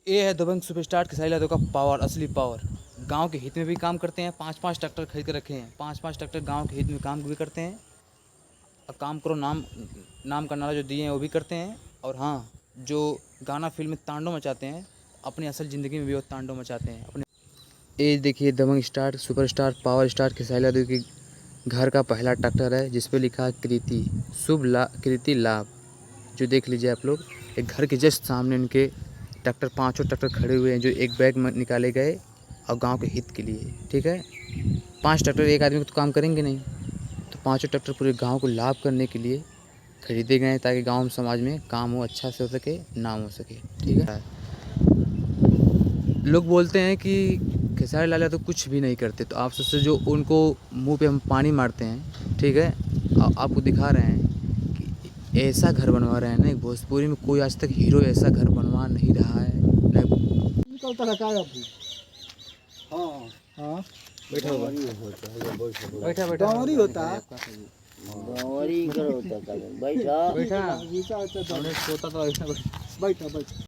ये है दबंग सुपरस्टार खेसारी यादव का पावर, असली पावर। गांव के हित में भी काम करते हैं, 5-5 ट्रैक्टर खरीद के रखे हैं, 5-5 ट्रैक्टर गांव के हित में काम भी करते हैं। और काम करो नाम का नारा जो दिए हैं वो भी करते हैं। और हाँ, जो गाना फिल्म में तांडव मचाते हैं, अपनी असल ज़िंदगी में भी वो तांडव मचाते हैं अपने। ये देखिए दबंग star superstar power star Khesari Yadav के घर का पहला ट्रैक्टर है, जिस पे लिखा है कृति कृति लाभ। जो देख लीजिए आप लोग, एक घर के जस्ट सामने इनके ट्रैक्टर, 5 ट्रैक्टर खड़े हुए हैं, जो एक बैग में निकाले गए और गांव के हित के लिए। ठीक है, 5 ट्रैक्टर एक आदमी को तो काम करेंगे नहीं, तो 5 ट्रैक्टर पूरे गांव को लाभ करने के लिए खरीदे गए हैं, ताकि गांव समाज में काम हो, अच्छा से हो सके, नाम हो सके। ठीक है, लोग बोलते हैं कि खेसारी लाल यादव कुछ भी नहीं करते, तो आप सबसे जो उनको मुंह पे हम पानी मारते हैं, ठीक है, आपको दिखा रहे हैं कि ऐसा घर बनवा रहे हैं ना, भोजपुरी में कोई आज तक हीरो ऐसा घर बनवा नहीं रहा है। निकलता है क्या अभी? हाँ हाँ, बैठा हुआ बैठा गाँवरी होता है। गाँवरी करो तो बैठा बैठा हमने सोता तो बैठा बैठा।